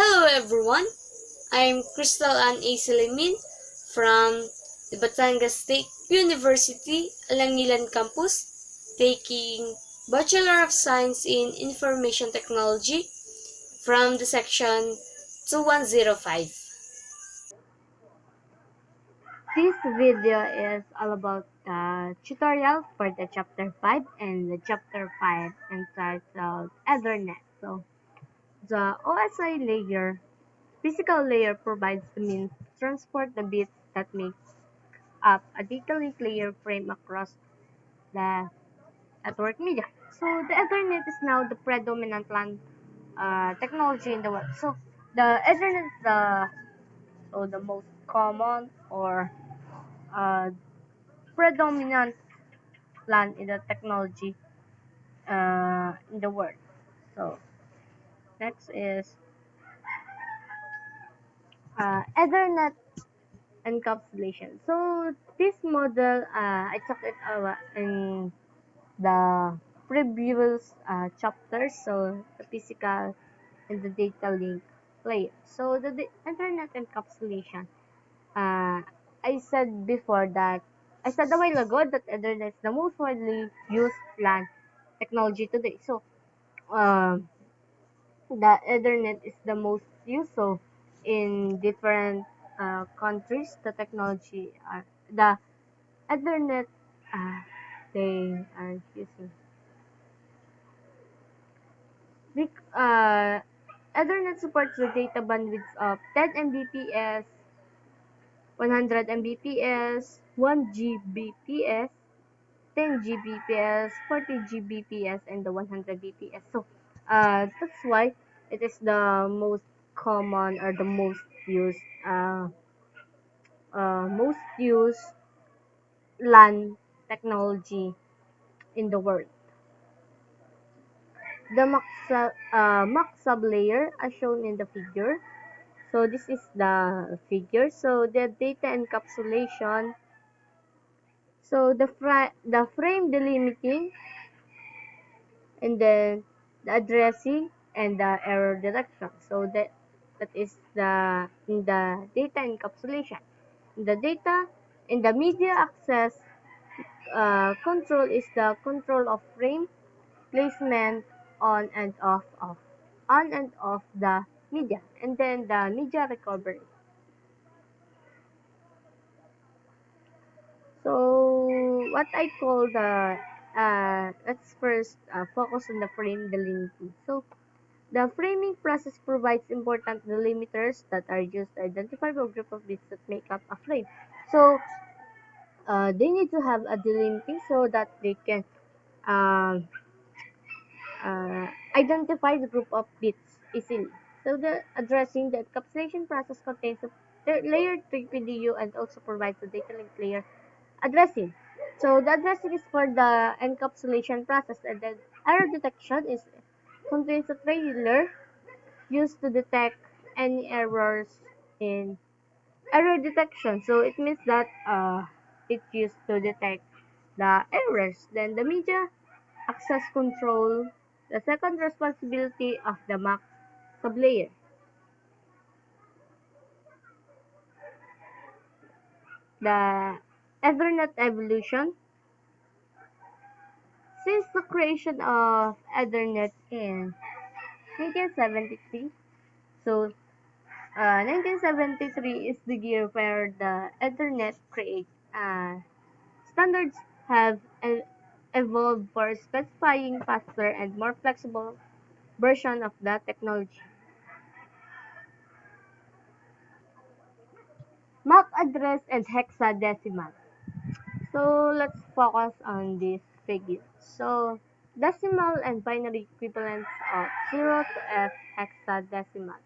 Hello everyone, I'm Kristel and Celemin from the Batangas State University, Alangilan campus, taking Bachelor of Science in Information Technology from the section 2105. This video is all about the tutorial for the chapter 5 and the chapter 5 entitled Ethernet. So the OSI layer, physical layer provides the means to transport the bits that make up a data link layer frame across the network media. So the Ethernet is now the predominant LAN technology in the world. So the Ethernet is the most common or uh, predominant plan in the technology in the world. So next is Ethernet encapsulation. So this model, I talked it in the previous chapters. So the physical and the data link layer. So the Ethernet encapsulation. Uh, I said before that I said a while ago that Ethernet is the most widely used LAN technology today. So um, the Ethernet is the most used. So in different countries, the technology the Ethernet uh, they are using. Ethernet supports the data bandwidth of 10 Mbps, 100 Mbps, 1 Gbps, 10 Gbps, 40 Gbps, and the 100 Bps. So that's why it is the most common or the most used LAN technology in the world. The max sublayer as shown in the figure. So this is the figure. So the data encapsulation. So the frame delimiting, and then the addressing and the error detection. So that is the in the data encapsulation. The data in the media access control is the control of frame placement on and off the media, and then the media recovery. So what I call the let's first focus on the frame delimiting. So the framing process provides important delimiters that are used to identify a group of bits that make up a frame. So they need to have a delimiting so that they can um, identify the group of bits easily. So the addressing the encapsulation process contains the layer 3 PDU and also provides the data link layer addressing. So the addressing is for the encapsulation process, and then error detection is contains a trailer used to detect any errors in error detection. So it means that it's used to detect the errors. Then the media access control, the second responsibility of the MAC sublayer. The Ethernet evolution. Since the creation of Ethernet in 1973, so 1973 is the year where the Ethernet create. Standards have evolved for specifying faster and more flexible version of the technology. MAC address and hexadecimal. So let's focus on this figure. So decimal and binary equivalents of 0 to F hexadecimal.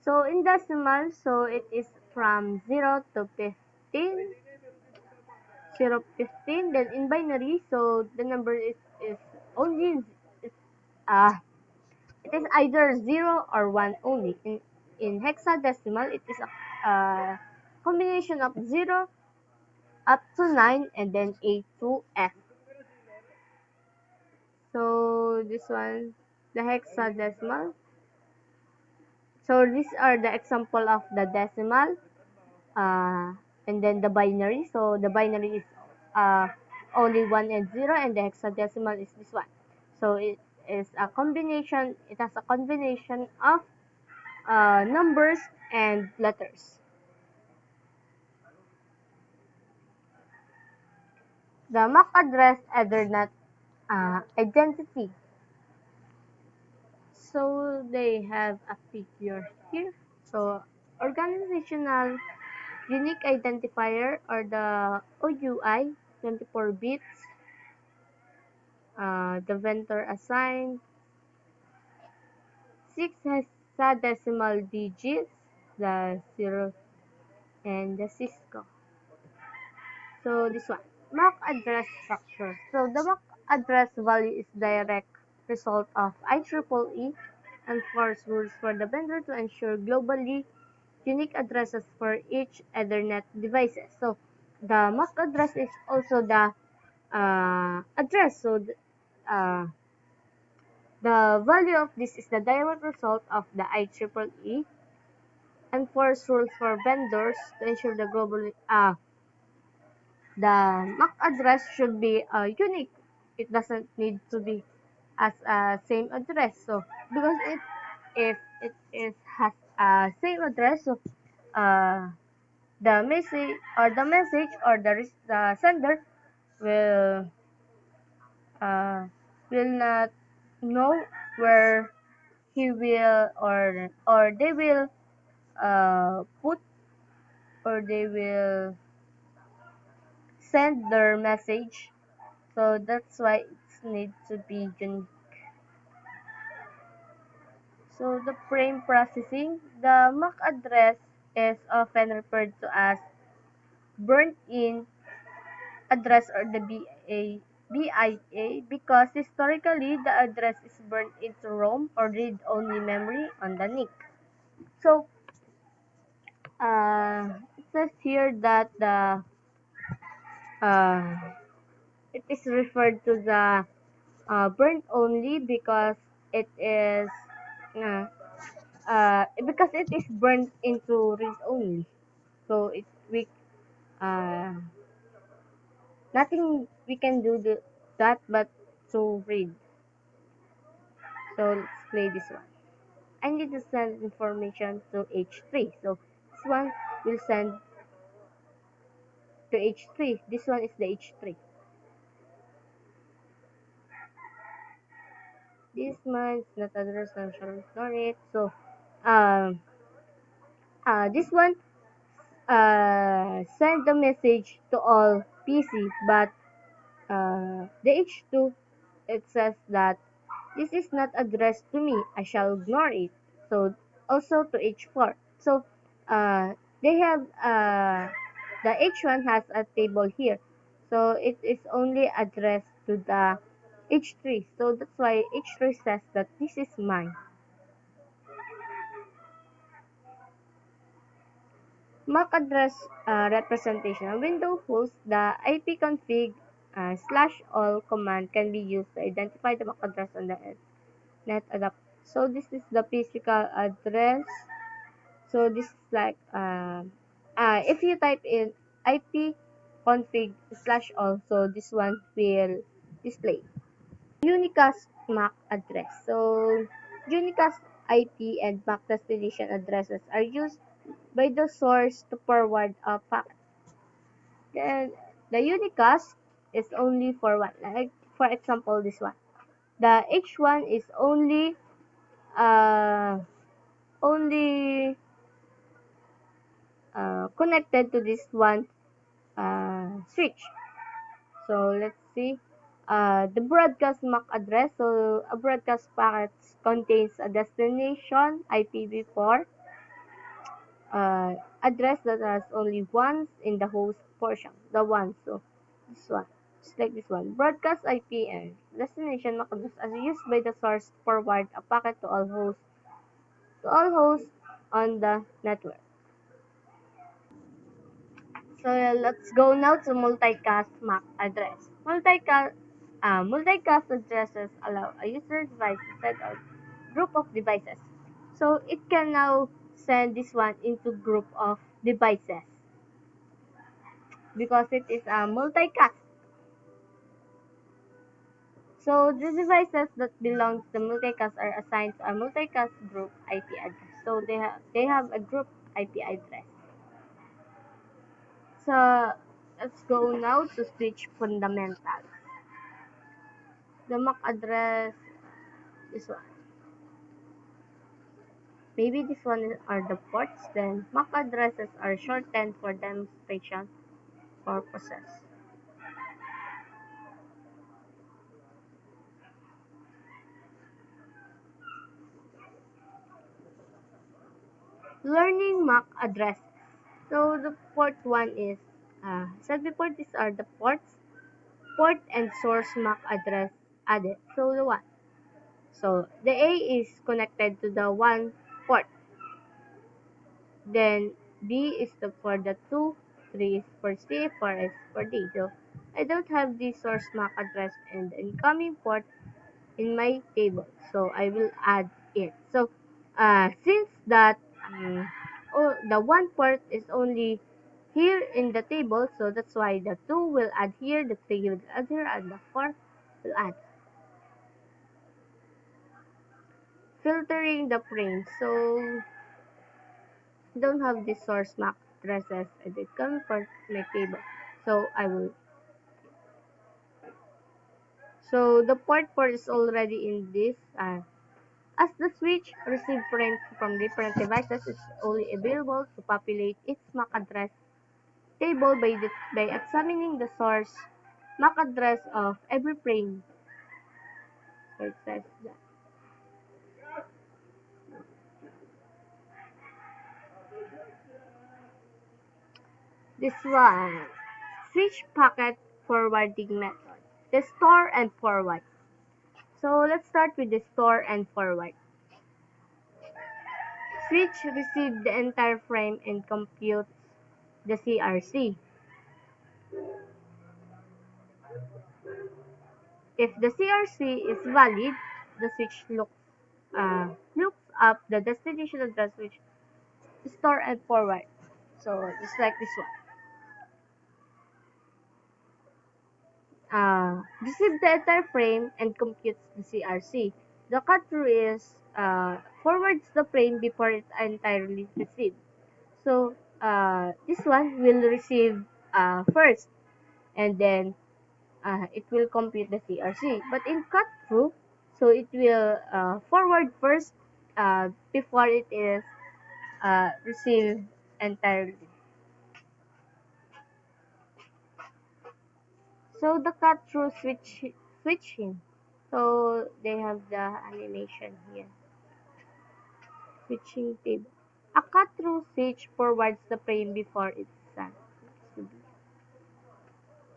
So in decimal, so it is from 0 to 15, 0 15. Then in binary, so the number is only is, uh, it is either 0 or 1 only. In hexadecimal, it is a combination of 0 up to 9 and then A to F. So this one, the hexadecimal. So these are the example of the decimal, uh, and then the binary. So the binary is only 1 and 0, and the hexadecimal is this one. So it is a combination. It has a combination of numbers and letters. The MAC address Ethernet identity. So they have a figure here. So organizational unique identifier, or the OUI, 24 bits. The vendor assigned 6 hexadecimal digits, the zero, and the Cisco. So this one, MAC address structure. So the MAC address value is direct result of IEEE enforced rules for the vendor to ensure globally unique addresses for each Ethernet devices. So the MAC address is also the address. So the value of this is the direct result of the IEEE enforced rules for vendors to ensure the MAC address should be unique. It doesn't need to be as a same address. So because if it is has a same address, so uh, the sender will uh, will not know where he will or they will put or they will send their message. So that's why it needs to be unique. So the frame processing, the MAC address is often referred to as burnt-in address, or the BIA, because historically the address is burnt into ROM, or read-only memory, on the NIC. So it says here that the uh, it is referred to the burnt only because it is uh, because it is burnt into read only. So it we nothing we can do that but to read. So let's play this one. I need to send information to H3. So this one will send to H3. This one is the H3. This one is not addressed, I shall ignore it. So um this one send the message to all PC, but the H2, it says that this is not addressed to me, I shall ignore it. So also to H4. So they have the H1 has a table here. So it is only addressed to the H3. So that's why H3 says that this is mine. MAC address representation. A window host, the ipconfig /all command can be used to identify the MAC address on the net adapter. So this is the physical address. So this is like if you type in ipconfig /all, so this one will display unicast MAC address. So unicast IP and MAC destination addresses are used by the source to forward a packet. Then the unicast is only for one. Like for example, this one. The H1 is only connected to this one switch. So let's see. The broadcast MAC address. So a broadcast packet contains a destination IPv4 uh, address that has only once in the host portion. The one. So this one. Just like this one. Broadcast IP and destination MAC address are used by the source to forward a packet to all hosts on the network. So let's go now to multicast MAC address. Multicast addresses allow a user device to set a group of devices. So it can now send this one into group of devices because it is a multicast. So the devices that belong to the multicast are assigned to a multicast group IP address. So they have a group IP address. So let's go now to switch fundamentals. The MAC address, this one. Maybe this one are the ports. Then MAC addresses are shortened for demonstration purposes. Learning MAC addresses. So the port one is, said before, these are the ports, port and source MAC address added. So the one. So the A is connected to the one port. Then B is for the 2, 3 is for C, 4 is for D. So I don't have the source MAC address and the incoming port in my table. So I will add it. So since that the one port is only here in the table, so that's why the 2 will add here, the 3 will add here, and the 4 will add. Filtering the frame. So don't have the source MAC addresses and it comes for my table. So I will. So the port is already in this. As the switch receives frames from different devices, it's only available to populate its MAC address table by examining the source MAC address of every frame. So it says that. This one, switch packet forwarding method. The store and forward. So let's start with the store and forward. Switch receives the entire frame and computes the CRC. If the CRC is valid, the switch looks up the destination address which store and forward. So just like this one. Receive the entire frame and computes the CRC. The cut through is forwards the frame before it's entirely received. So this one will receive first, and then it will compute the CRC. But in cut through, so it will forward first before it is received entirely. So the cut through switching. So they have the animation here. Switching table. A cut through switch forwards the frame before it's sent.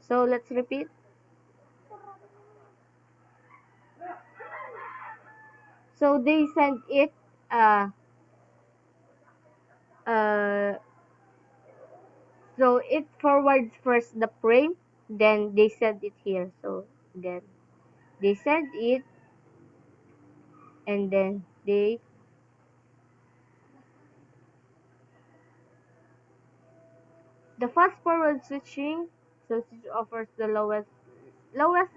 So let's repeat. So they send it uh, uh, so it forwards first the frame, then they send it here. So then they send it, and then the fast forward switching, so switch offers the lowest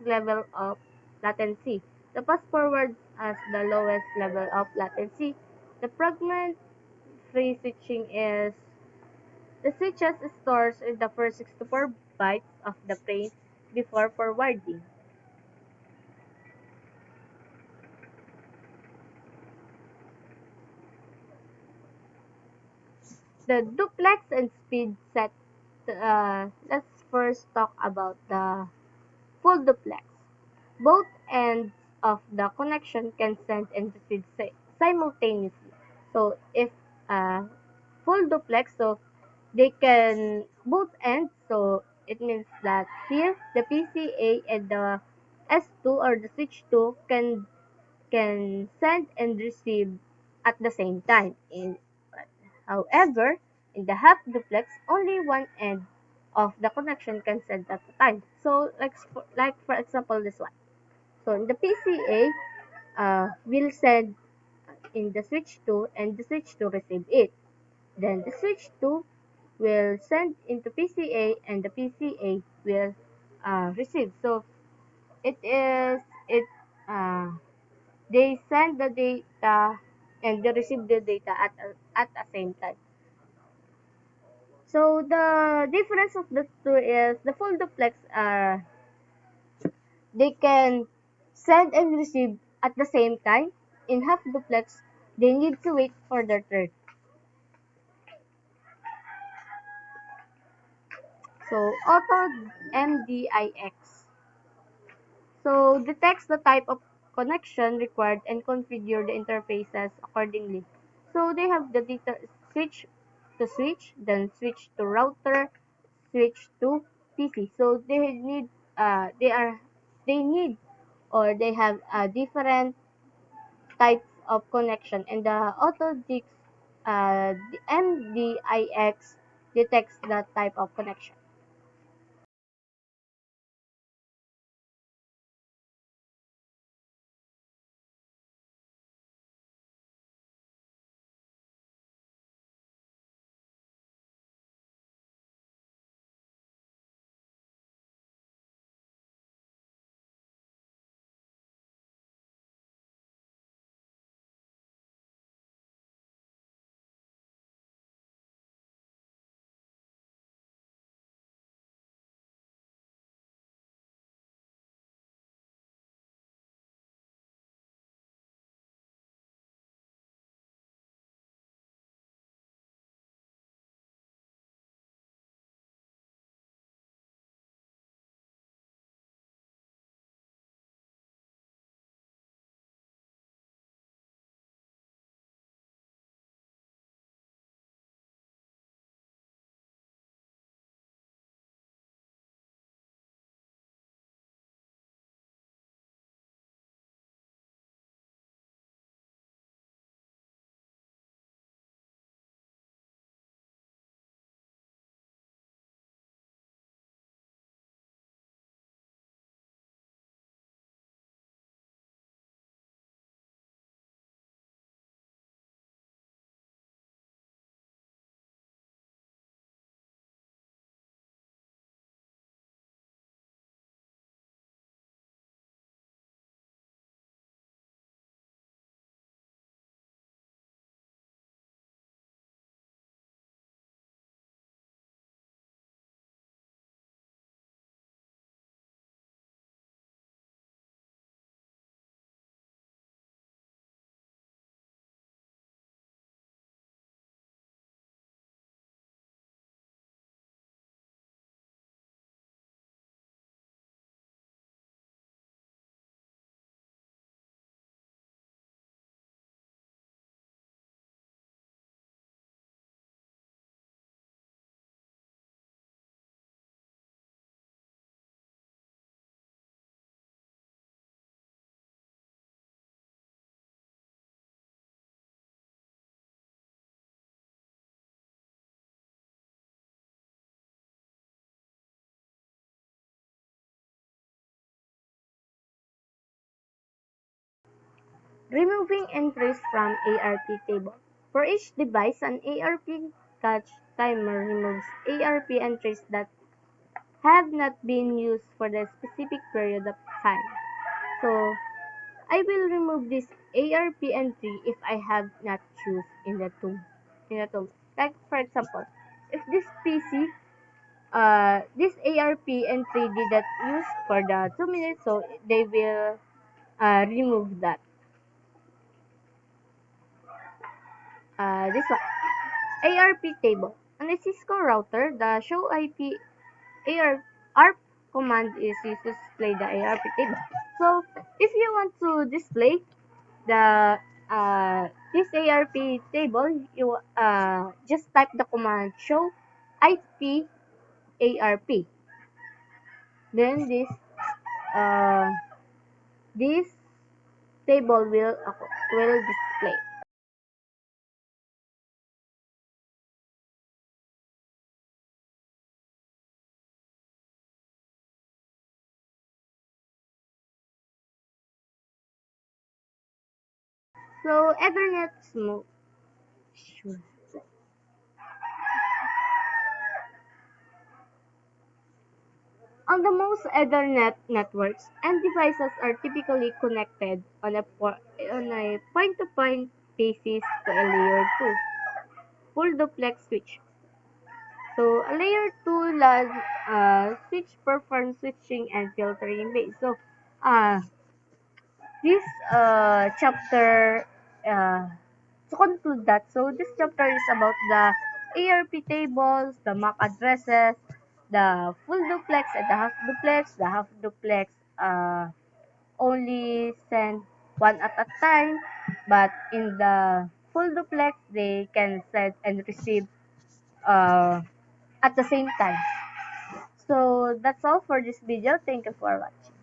level of latency. The fast forward has the lowest level of latency. The fragment free switching is the switches stores in the first 64 bytes of the frame before forwarding. The duplex and speed set. Let's first talk about the full duplex. Both ends of the connection can send and receive simultaneously. So if full duplex, so they can both ends. So it means that here the PCA and the S2 or the switch 2 can send and receive at the same time. However, in the half duplex, only one end of the connection can send at a time. So like for example this one. So in the PCA, will send in the switch 2 and the switch 2 receive it. Then the switch 2 will send into PCA and the PCA will receive. So it is it uh, they send the data and they receive the data at the same time. So the difference of the two is the full duplex they can send and receive at the same time. In half duplex, they need to wait for their turn. So auto MDIX. So detects the type of connection required and configure the interfaces accordingly. So they have the data switch, then switch to router, switch to PC. So uh, they are they need or they have different types of connection, and the the MDIX detects that type of connection. Removing entries from ARP table. For each device, an ARP catch timer removes ARP entries that have not been used for the specific period of time. So I will remove this ARP entry if I have not used in the tool. Like for example, if this PC this ARP entry did not use for the 2 minutes, so they will remove that. This one, ARP table. On a Cisco router, the show IP ARP command is used to display the ARP table. So if you want to display the this ARP table, you just type the command show IP ARP. Then uh, this table will display. So Ethernet smoke. Sure. On the most Ethernet networks, end devices are typically connected on a point-to-point basis to a layer 2 full duplex switch. So a layer 2 LAN switch performs switching and filtering base. So uh, this chapter uh, to conclude that, so this chapter is about the ARP tables, the MAC addresses, the full duplex and the half duplex. The half duplex only send one at a time, but in the full duplex, they can send and receive uh, at the same time. So that's all for this video. Thank you for watching.